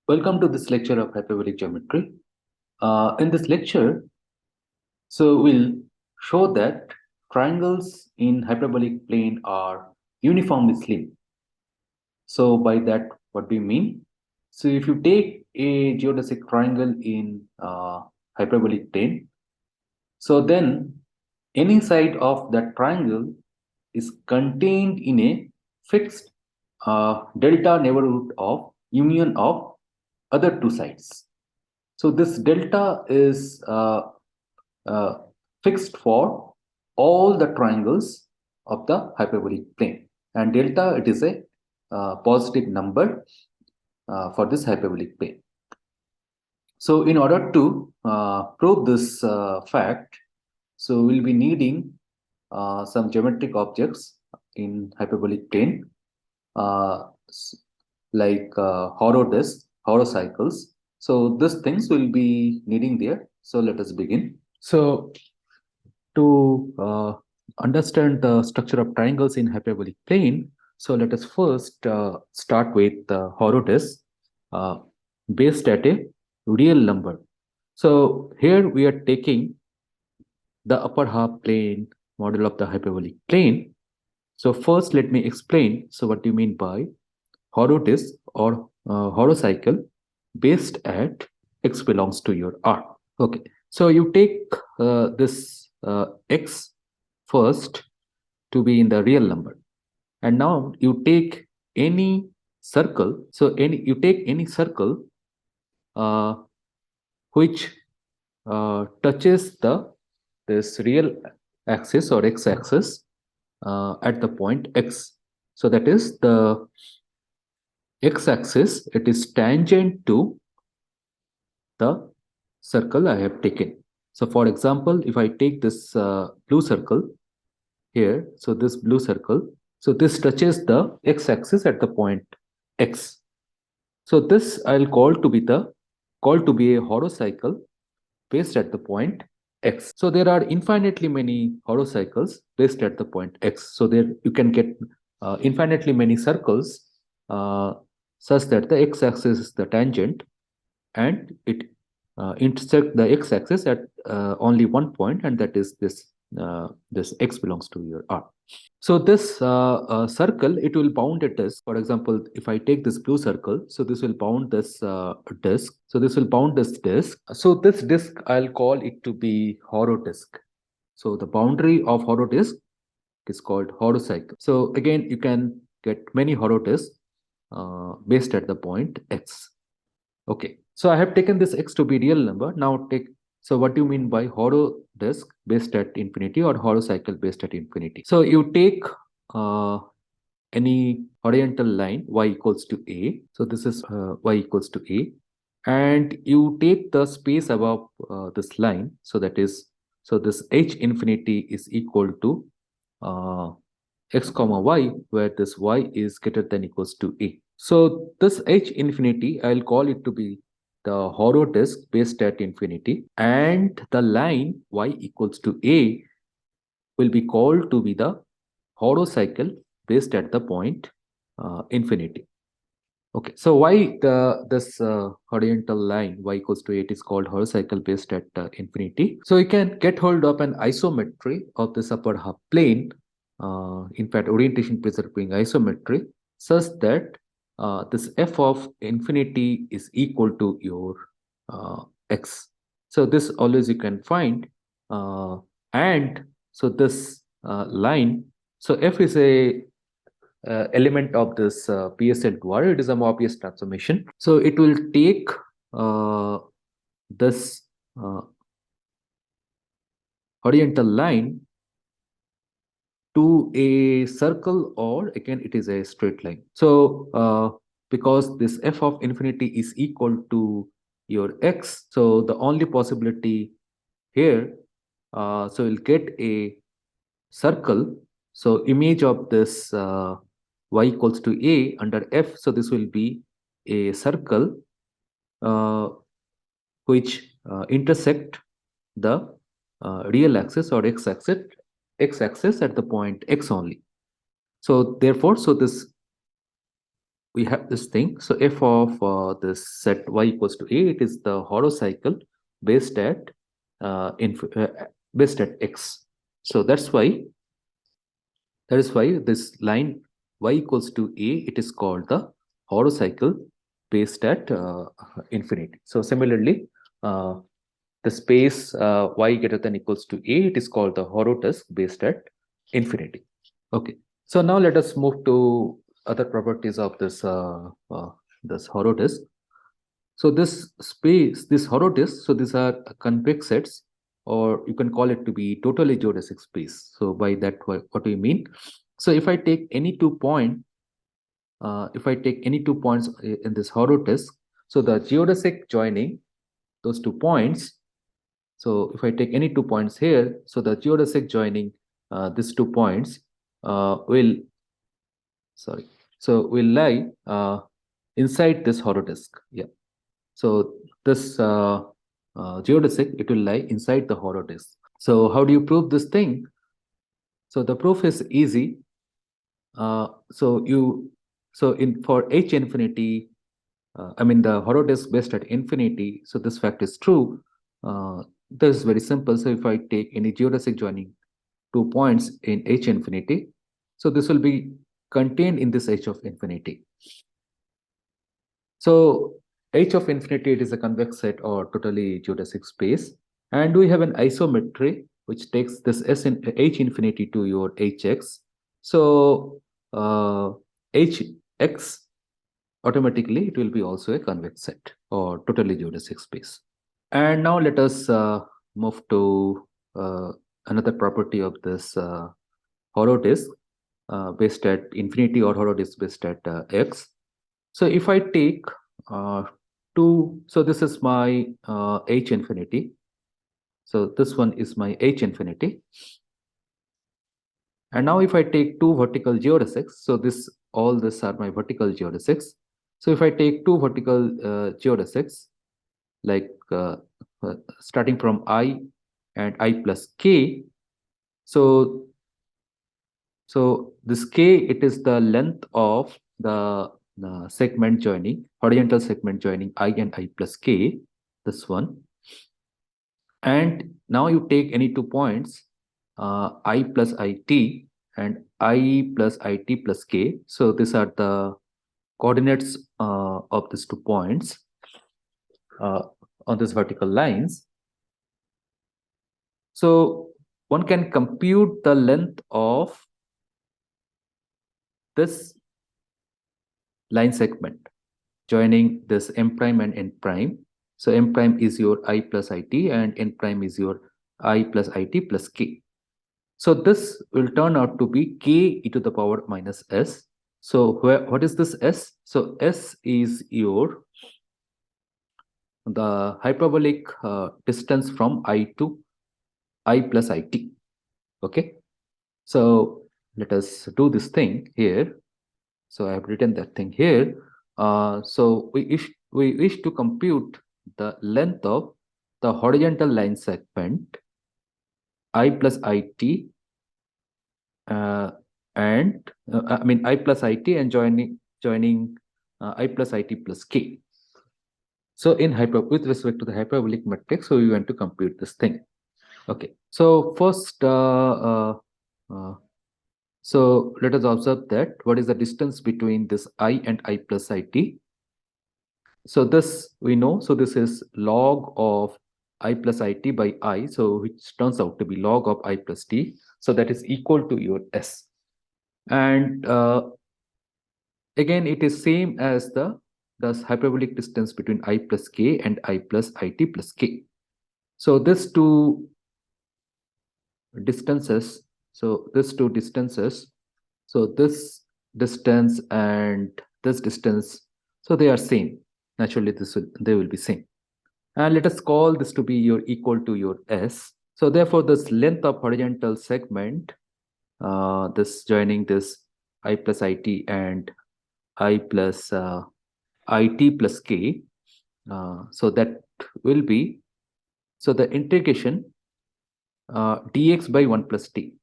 Welcome to this lecture of hyperbolic geometry. In this lecture, we'll show that triangles in hyperbolic plane are uniformly slim. So by that, what do you mean? So if you take a geodesic triangle in hyperbolic plane, so then any side of that triangle is contained in a fixed delta neighborhood of union of other two sides. So this delta is uh, fixed for all the triangles of the hyperbolic plane, and delta, it is a positive number for this hyperbolic plane. So in order to prove this fact, so we'll be needing some geometric objects in hyperbolic plane, like Horotis, horocycles. So these things will be needing there. So let us begin. So to understand the structure of triangles in hyperbolic plane, so let us first start with Horotis based at a real number. So here we are taking the upper half plane model of the hyperbolic plane. So first let me explain. So what do you mean by Horotis or horocycle based at x belongs to your R? Okay, so you take this x first to be in the real number, and now you take any circle. So you take any circle which touches this real axis or x axis at the point x. So that is the x axis, it is tangent to the circle I have taken. So for example, if I take this blue circle here, so this blue circle, so this touches the x axis at the point x. So this I'll call to be a horocycle based at the point x. So there are infinitely many horocycles based at the point x. So there you can get infinitely many circles such that the x-axis is the tangent, and it intersect the x-axis at only one point, and that is this x belongs to your R. So this circle, it will bound a disk. For example, if I take this blue circle, so this will bound this disk. So this will bound this disk. So this disk, I'll call it to be Horodisk. So the boundary of Horodisk is called horocycle. So again, you can get many Horodisks based at the point x. Okay, so I have taken this x to be real number. Now so what do you mean by Horodisk based at infinity or horocycle based at infinity? So you take any horizontal line y equals to a. So this is y equals to a, and you take the space above this line. So that is, so this h infinity is equal to x comma y, where this y is greater than equals to a. So this h infinity, I'll call it to be the Horodisk based at infinity, and the line y equals to a will be called to be the horocycle based at the point infinity. Okay, so why this horizontal line y equals to 8 is called horocycle based at infinity? So you can get hold of an isometry of this upper half plane, in fact orientation preserving isometry, such that this f of infinity is equal to your x. So this always you can find, and so this line, so f is a element of this PSL to R. It is a Mobius transformation. So it will take this horizontal line to a circle, or again it is a straight line. So because this f of infinity is equal to your x, so the only possibility here, so we'll get a circle. So image of this y equals to a under f, so this will be a circle which intersect the real axis or x axis at the point x only. So therefore, so this we have this thing. So f of this set y equals to a, it is the Horo cycle based at based at x. So that is why this line y equals to a, it is called the Horo cycle based at infinity. So similarly, the space y greater than equals to a, it is called the Horotis based at infinity. Okay, so now let us move to other properties of this Horotis. So this space, this Horotis, so these are convex sets, or you can call it to be totally geodesic space. So by that, what do you mean? So if I take any 2 points in this Horotis, so the geodesic joining those 2 points. So if I take any 2 points here, so the geodesic joining these 2 points will lie inside this Horodisk. Yeah. So this geodesic, it will lie inside the Horodisk. So how do you prove this thing? So the proof is easy. So for h infinity, I mean the Horodisk based at infinity. So this fact is true. This is very simple. So if I take any geodesic joining 2 points in h infinity, so this will be contained in this h of infinity. So h of infinity, it is a convex set or totally geodesic space, and we have an isometry which takes this s in h infinity to your hx. So hx, automatically it will be also a convex set or totally geodesic space. And now let us move to another property of this Horotis based at infinity or Horotis based at x. So if I take so this is my h infinity. So this one is my h infinity. And now if I take two vertical geodesics, so all this are my vertical geodesics. So if I take two vertical geodesics, like starting from I and I plus k, so this k, it is the length of the segment joining, horizontal segment joining I and I plus k, this one. And now you take any 2 points, I plus it and I plus it plus k. So these are the coordinates of these 2 points on these vertical lines. So one can compute the length of this line segment joining this m prime and n prime. So m prime is your I plus it and n prime is your I plus it plus k. So this will turn out to be k e to the power minus s. So what is this s? So s is the hyperbolic distance from I to I plus it. Okay. So let us do this thing here. So I have written that thing here. So we wish to compute the length of the horizontal line segment I plus it and I mean I plus it and joining I plus it plus k. So with respect to the hyperbolic matrix, so we want to compute this thing. Okay. So first, so let us observe that what is the distance between this I and I plus it. So this we know. So this is log of I plus it by I. So which turns out to be log of I plus t. So that is equal to your s. And again, it is same as the hyperbolic distance between I plus k and I plus it plus k. So these two distances, so this distance and this distance, so they are same. Naturally, they will be same. And let us call this to be your equal to your s. So therefore, this length of horizontal segment, this joining this I plus it and I plus it plus k, so that will be, so the integration dx by 1 plus t.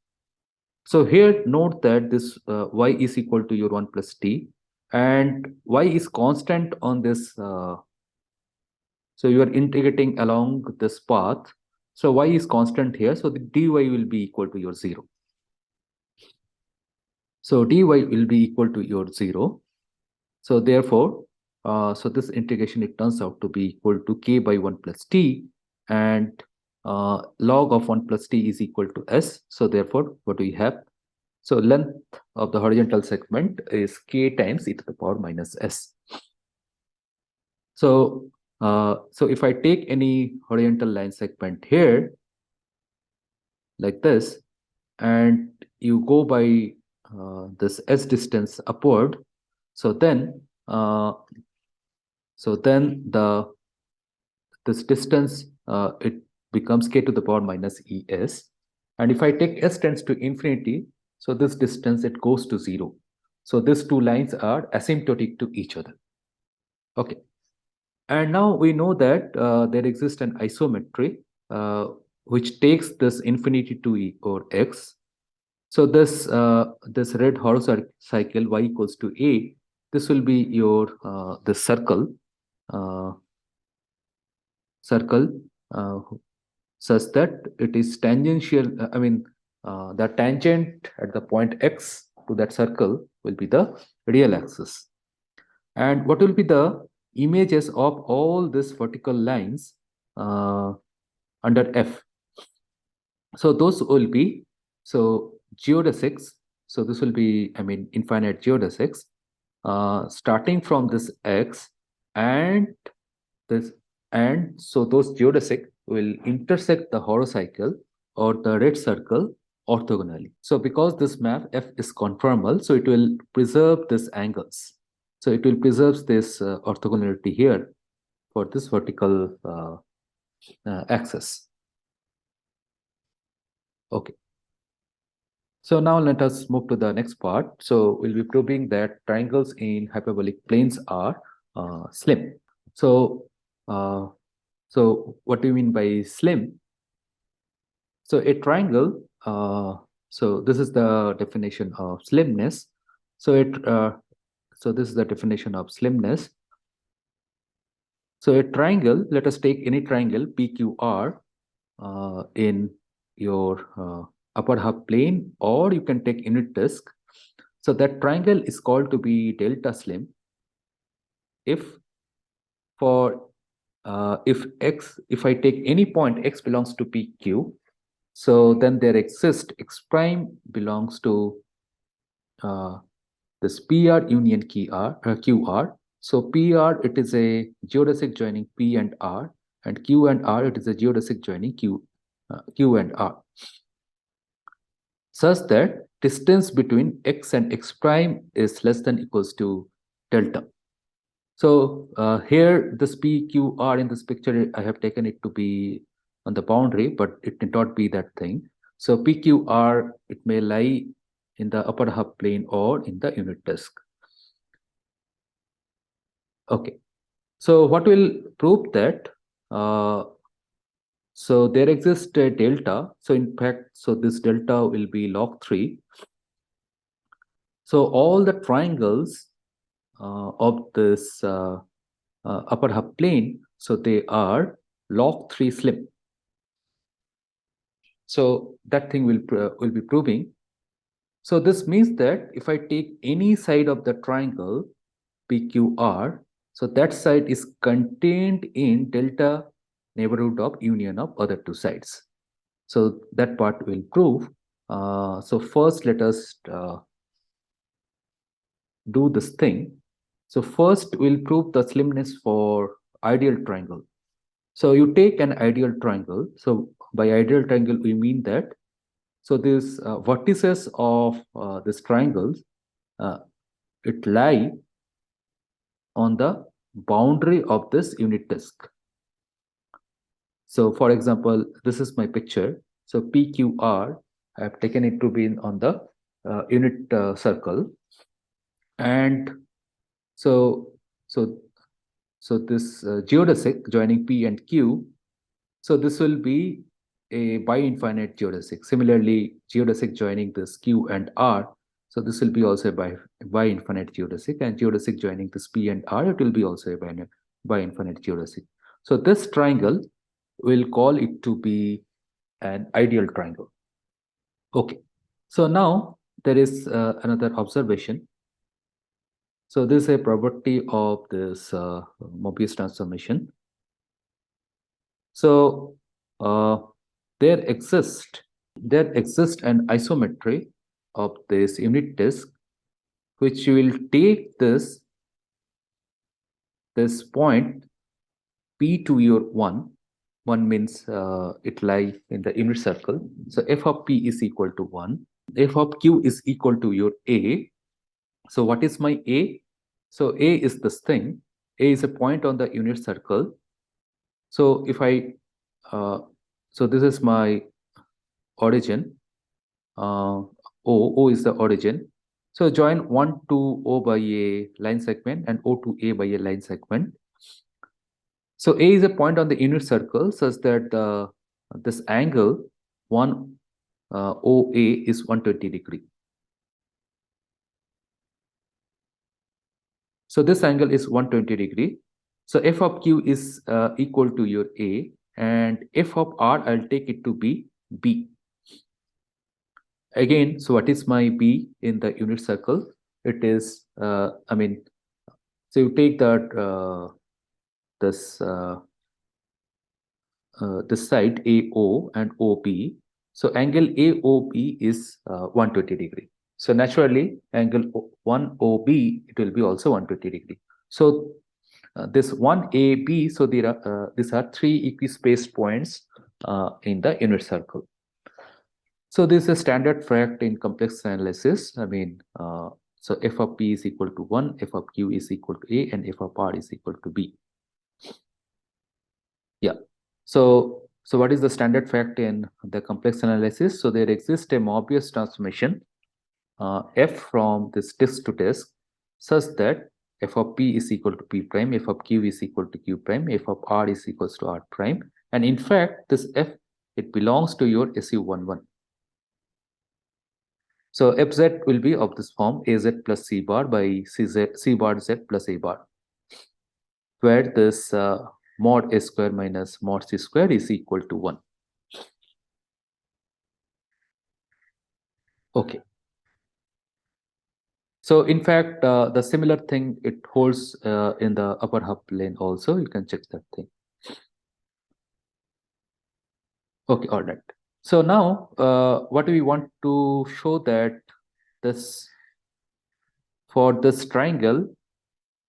So here note that this y is equal to your 1 plus t. and y is constant on this. So you are integrating along this path. So y is constant here. So the dy will be equal to your 0. So dy will be equal to your 0. So therefore, so this integration, it turns out to be equal to k by 1 plus t, and log of 1 plus t is equal to s. So therefore, what do we have? So length of the horizontal segment is k times e to the power minus s. So so if I take any horizontal line segment here, like this, and you go by this s distance upward, so then the this distance, it becomes k to the power minus es, and if I take s tends to infinity, so this distance, it goes to 0. So these two lines are asymptotic to each other. Okay, and now we know that there exists an isometry which takes this infinity to e or x. So this red horizontal cycle y equals to a, this will be your this circle uh, uh, such that it is tangential. I mean, the tangent at the point x to that circle will be the real axis. And what will be the images of all these vertical lines under F? So those will be, so geodesics. So this will be, I mean, infinite geodesics starting from this x and this, and so those geodesic will intersect the horocycle or the red circle orthogonally. So because this map F is conformal, so it will preserve these angles. So it will preserve this orthogonality here for this vertical axis. Okay. So now let us move to the next part. So we'll be proving that triangles in hyperbolic planes are slim. So so what do you mean by slim? So a triangle, so this is the definition of slimness. So so this is the definition of slimness. So a triangle, let us take any triangle PQR in your upper half plane, or you can take unit disk. So that triangle is called to be delta slim if for if I take any point x belongs to PQ, so then there exists x prime belongs to this PR union QR. So PR, it is a geodesic joining P and R, and Q and R, it is a geodesic joining Q and R, such that distance between x and x prime is less than equals to delta. So here this PQR in this picture, I have taken it to be on the boundary, but it need not be that thing. So PQR, it may lie in the upper half plane or in the unit disk. Okay, so what will prove that? So there exists a delta. So in fact, so this delta will be log 3. So all the triangles of this upper half plane, so they are log 3 slim. So that thing will be proving. So this means that if I take any side of the triangle PQR, so that side is contained in delta neighborhood of union of other two sides. So that part will prove. So first, let us do this thing. So first, we'll prove the slimness for ideal triangle. So you take an ideal triangle. So by ideal triangle, we mean that, so these vertices of this triangles, it lie on the boundary of this unit disk. So for example, this is my picture. So PQR, I have taken it to be on the unit circle. And so this geodesic joining P and Q, so this will be a bi-infinite geodesic. Similarly, geodesic joining this Q and R, So this will be also a by infinite geodesic, and geodesic joining this P and R, it will be also a by infinite geodesic. So this triangle, we'll call it to be an ideal triangle. Okay. So now there is another observation. So this is a property of this Mobius transformation. So there exists an isometry of this unit disk, which will take this point P to your 1. 1 means it lies in the unit circle. So f of P is equal to 1. F of Q is equal to your A. So what is my A? So A is this thing. A is a point on the unit circle. So if I, so this is my origin. O is the origin. So join 1 to O by a line segment and O to A by a line segment. So A is a point on the unit circle such that this angle 1 OA is 120 degree. So this angle is 120 degree. So f of Q is equal to your A, and f of R, I'll take it to be B. Again, so what is my B in the unit circle? It is, so you take that this side AO and OB. So angle AOB is 120 degree. So naturally, angle 1OB, it will be also 120 degree. So this 1AB, so there are these are 3 equispaced points in the unit circle. So this is a standard fact in complex analysis. So f of P is equal to 1, f of Q is equal to A, and f of R is equal to B. Yeah. So what is the standard fact in the complex analysis? So there exists a Mobius transformation f from this disk to disk such that f of P is equal to P prime, f of Q is equal to Q prime, f of R is equals to R prime. And in fact, this f, it belongs to your SU11. So fz will be of this form, az plus c bar by c bar z plus a bar, where this mod a square minus mod c square is equal to 1. Okay. So in fact, the similar thing, it holds in the upper half plane also. You can check that thing. Okay, all right. So now, what do we want to show that this, for this triangle,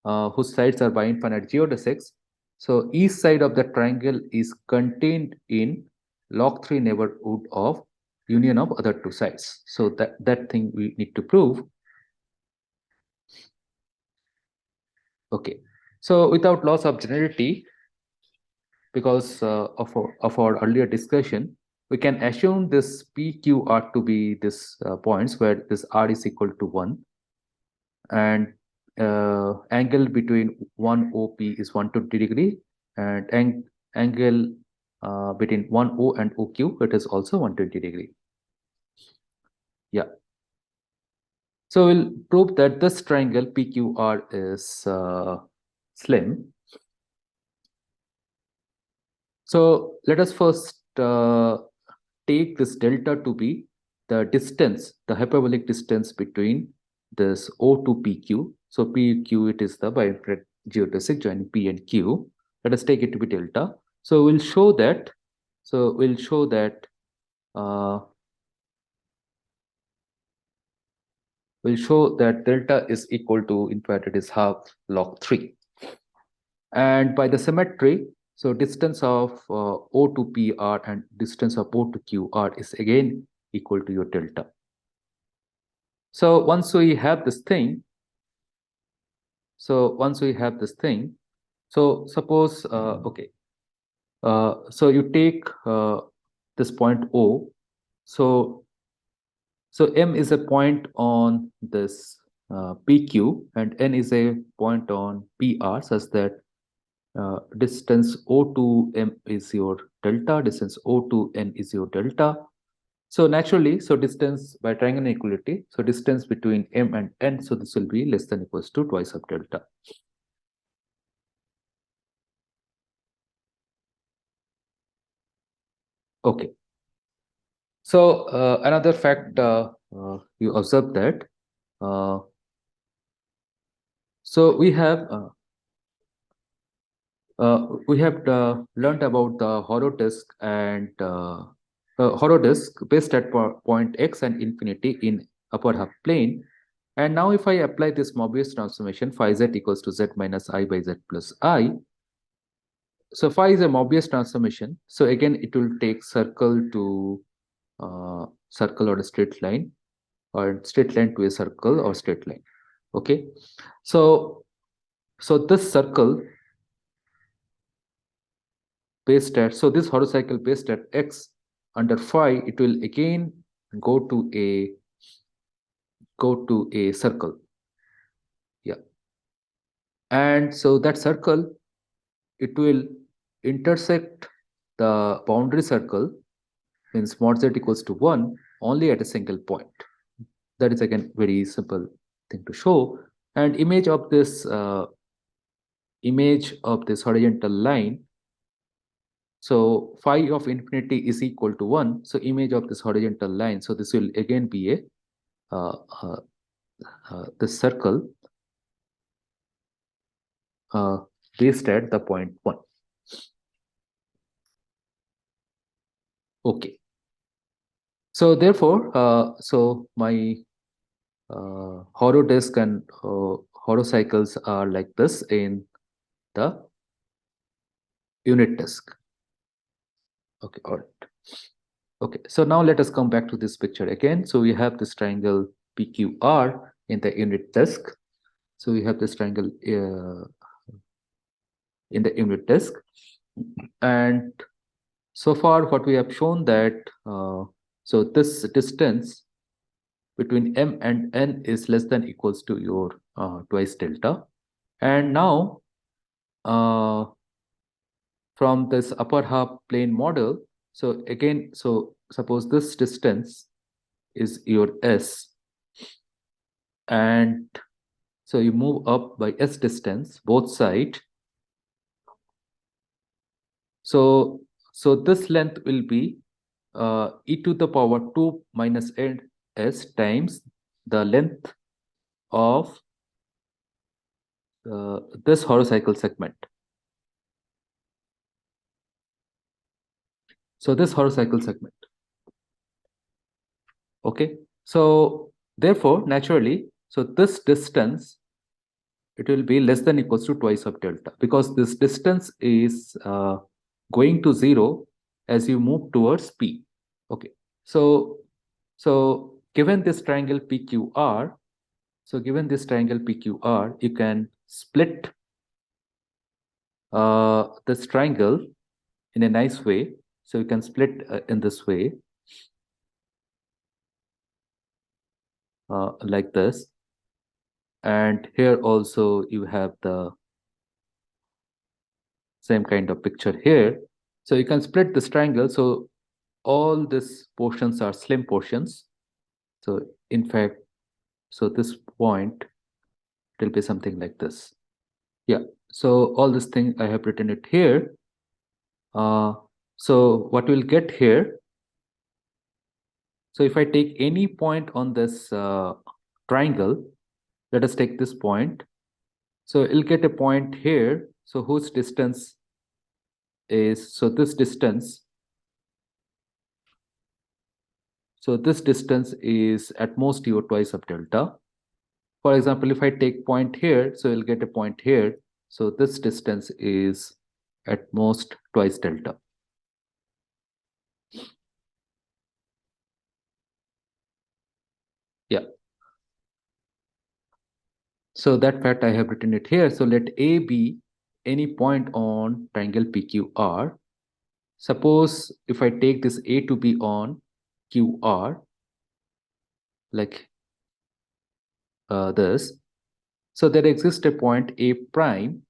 whose sides are bi-infinite geodesics, so each side of the triangle is contained in log 3 neighborhood of union of other two sides. So that thing we need to prove. Okay, so without loss of generality, because of our earlier discussion, we can assume this PQR to be this points where this R is equal to 1, and angle between 1 OP is 120 degree, and angle between 1 O and OQ, it is also 120 degree. Yeah. So we'll prove that this triangle PQR is slim. So let us first take this delta to be the distance, the hyperbolic distance between this O to PQ. So PQ, it is the bi-infinite geodesic joining P and Q. Let us take it to be delta. So we'll show that. So we'll show that. We'll show that delta is equal to, in fact, it is half log 3. And by the symmetry, so distance of O to PR and distance of O to QR is again equal to your delta. So once we have this thing, so suppose, okay, so you take this point O. So M is a point on this PQ, and N is a point on PR, such that distance O to M is your delta, distance O to N is your delta. So naturally, so distance by triangle inequality, so distance between m and n, so this will be less than equals to twice of delta. Okay. So another fact you observe that so we have learned about the Horotis and Horotis based at point x and infinity in upper half plane. And now if I apply this Mobius transformation phi z equals to z minus I by z plus I. So phi is a Mobius transformation. So again, it will take circle to circle or a straight line, or straight line to a circle or straight line. Okay. So this circle based at, so this horocycle based at x under phi, it will again go to a circle. Yeah. And so that circle, it will intersect the boundary circle, means mod z equals to 1, only at a single point. That is again very simple thing to show. And image of this horizontal line, so phi of infinity is equal to 1. So image of this horizontal line, so this will again be a this circle based at the point 1. Okay. So therefore, so my horodisk and horocycles are like this in the unit disk. Okay, all right. Okay, so now let us come back to this picture again. So we have this triangle PQR in the unit disk. So we have this triangle in the unit disk. And so far what we have shown that, so this distance between m and n is less than equals to your twice delta. And now from this upper half plane model, so again, so suppose this distance is your s, and so you move up by s distance both sides. So this length will be e to the power 2 minus n s times the length of this horocycle segment. So this horocycle segment. Okay. So therefore, naturally, so this distance, it will be less than equals to twice of delta, because this distance is going to 0 as you move towards P. Okay. So given this triangle PQR, so given this triangle PQR, you can split this triangle in a nice way. So you can split in this way, like this. And here also you have the same kind of picture here. So you can split this triangle. So all these portions are slim portions. So in fact, so this point will be something like this. Yeah. So all this thing I have written it here. So what we'll get here, so if I take any point on this triangle, let us take this point. So it'll get a point here. So whose distance is, so this distance, so this distance is at most your twice of delta. For example, if I take point here, so you'll get a point here. So this distance is at most twice delta. Yeah. So that fact I have written it here. So let A be any point on triangle PQR. Suppose if I take this A to be on QR, like this, so there exists a point A prime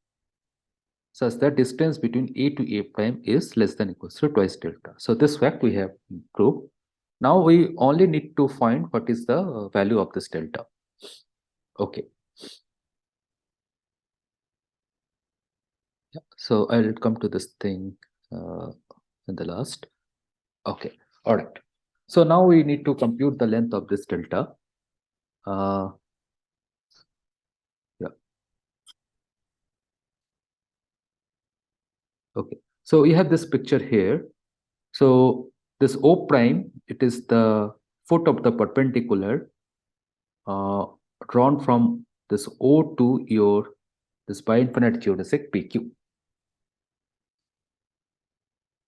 such that distance between A to A prime is less than equals to twice delta. So this fact we have proved. Now we only need to find what is the value of this delta. Okay. Yeah. So I'll come to this thing in the last. Okay. All right. So now we need to compute the length of this delta. Yeah. Okay. So we have this picture here. So this O prime, it is the foot of the perpendicular drawn from this O to your this bi-infinite geodesic PQ.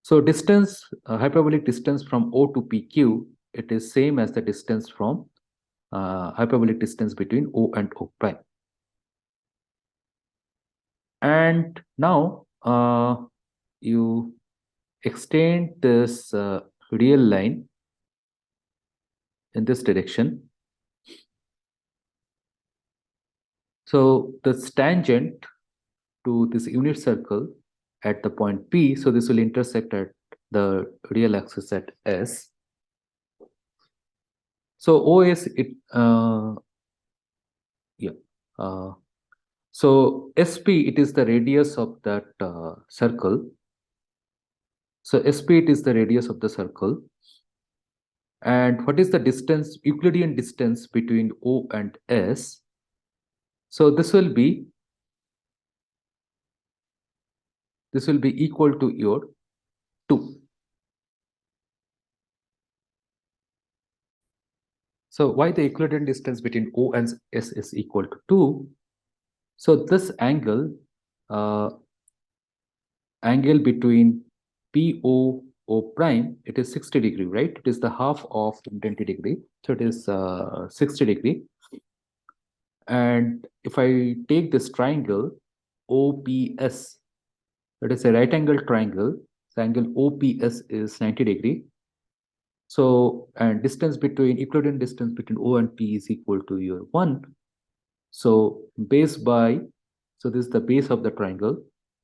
So distance, hyperbolic distance from O to PQ, it is same as the distance from hyperbolic distance between O and O prime. And now you extend this real line in this direction. So this tangent to this unit circle at the point P, so this will intersect at the real axis at S. So OS, so SP, it is the radius of that circle. So SP, it is the radius of the circle. And what is the distance, Euclidean distance between O and S? So this will be equal to your 2. So why the Euclidean distance between O and S is equal to 2? So this angle between PO O prime, it is 60 degree, right? It is the half of 20 degree. So it is 60 degree. And if I take this triangle OPS, it is a right angle triangle. The angle OPS is 90 degree. So, and distance between, Euclidean distance between O and P is equal to your 1. So base by, so this is the base of the triangle.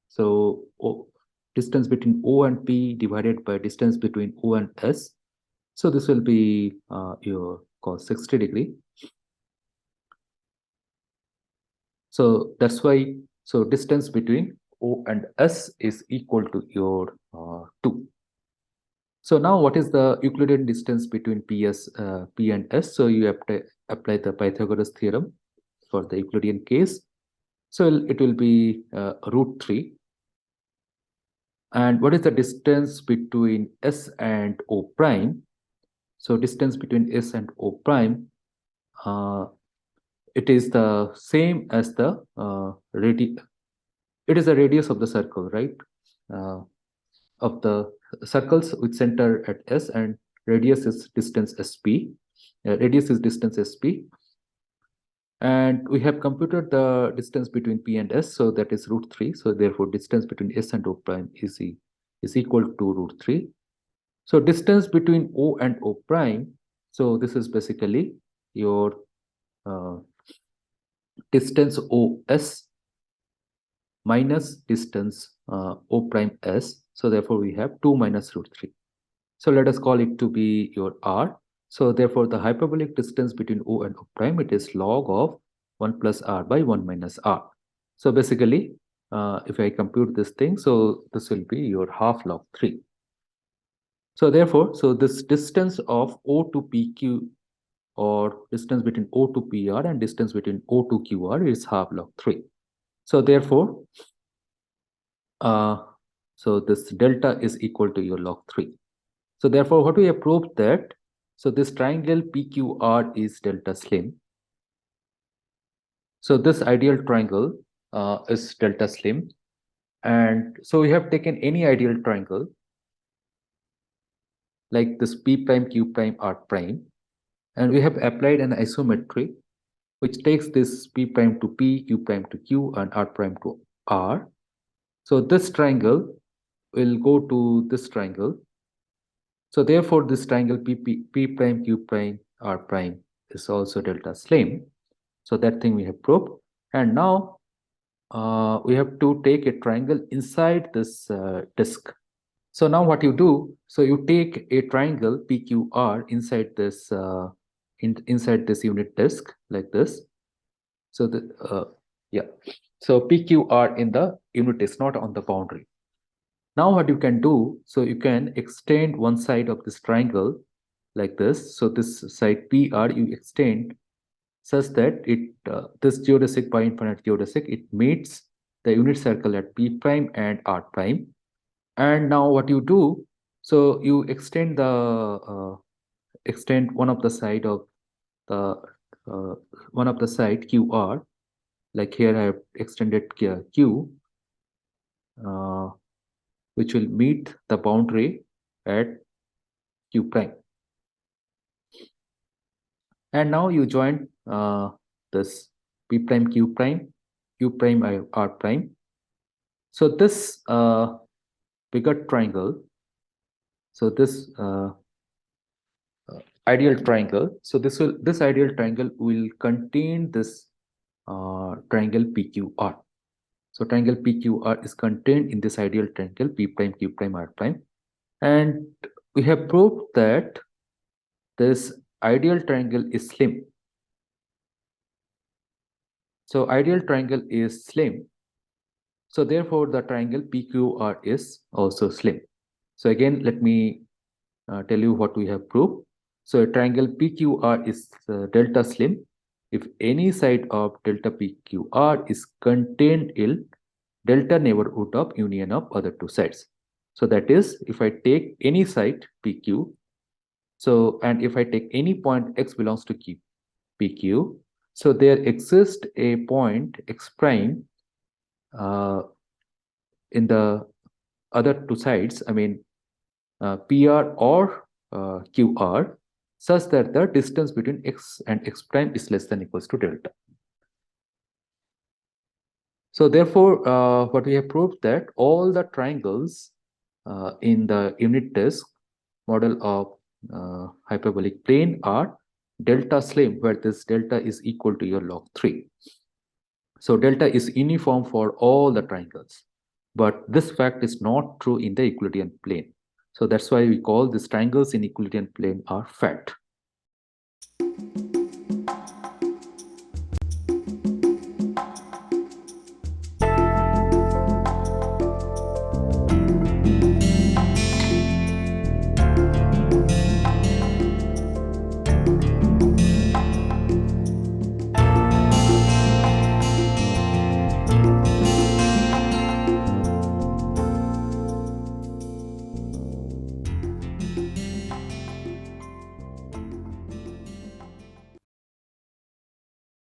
So distance between O and P divided by distance between O and S. So this will be your cos 60 degree. So that's why, so distance between O and S is equal to your 2. So now what is the Euclidean distance between P and S? So you have to apply the Pythagoras theorem for the Euclidean case. So it will be root 3. And what is the distance between S and O prime? So distance between S and O prime, it is the same as the radius. It is the radius of the circle, right? Of the circles with center at S, and radius is distance SP. Radius is distance SP. And we have computed the distance between P and S, so that is root 3. So therefore, distance between S and O prime is equal to root 3. So distance between O and O prime, so this is basically your distance OS minus distance O prime S. So therefore, we have 2 minus root 3. So let us call it to be your R. So therefore, the hyperbolic distance between O and O prime, it is log of 1 plus R by 1 minus R. So basically, if I compute this thing, so this will be your half log 3. So therefore, so this distance of O to PQ, or distance between O to PR and distance between O to QR, is half log 3. So therefore, so this delta is equal to your log 3. So therefore, what we have proved that, so this triangle PQR is delta slim. So this ideal triangle is delta slim. And so we have taken any ideal triangle like this P prime, Q prime, R prime, and we have applied an isometry which takes this P prime to P, Q prime to Q, and R prime to R. So this triangle will go to this triangle. So therefore, this triangle P prime, Q prime, R prime is also delta slim. So that thing we have proved. And now we have to take a triangle inside this disk. So now what you do, so you take a triangle PQR inside this inside this unit disk like this. So the yeah, so PQR in the unit disk, not on the boundary. Now what you can do, so you can extend one side of this triangle like this. So this side PR you extend such that it this geodesic by infinite geodesic, it meets the unit circle at P prime and R prime. And now what you do, so you extend the extend one of the side of the one of the side QR, like here I have extended Q, which will meet the boundary at Q prime. And now you join this P prime Q prime, Q prime R prime. So this bigger triangle, so this ideal triangle, so this ideal triangle will contain this triangle PQR. So triangle PQR is contained in this ideal triangle P prime Q prime R prime, and we have proved that this ideal triangle is slim. So ideal triangle is slim. So therefore the triangle PQR is also slim. So again, let me tell you what we have proved. So a triangle PQR is delta slim if any side of delta PQR is contained in delta neighborhood of union of other two sides. So that is, if I take any side PQ, so and if I take any point x belongs to PQ, so there exists a point x prime in the other two sides, I mean PR or QR, such that the distance between x and x prime is less than equals to delta. So therefore, what we have proved that all the triangles in the unit disk model of hyperbolic plane are delta slim, where this delta is equal to your log 3. So delta is uniform for all the triangles, but this fact is not true in the Euclidean plane. So that's why we call these triangles in Euclidean plane are fat.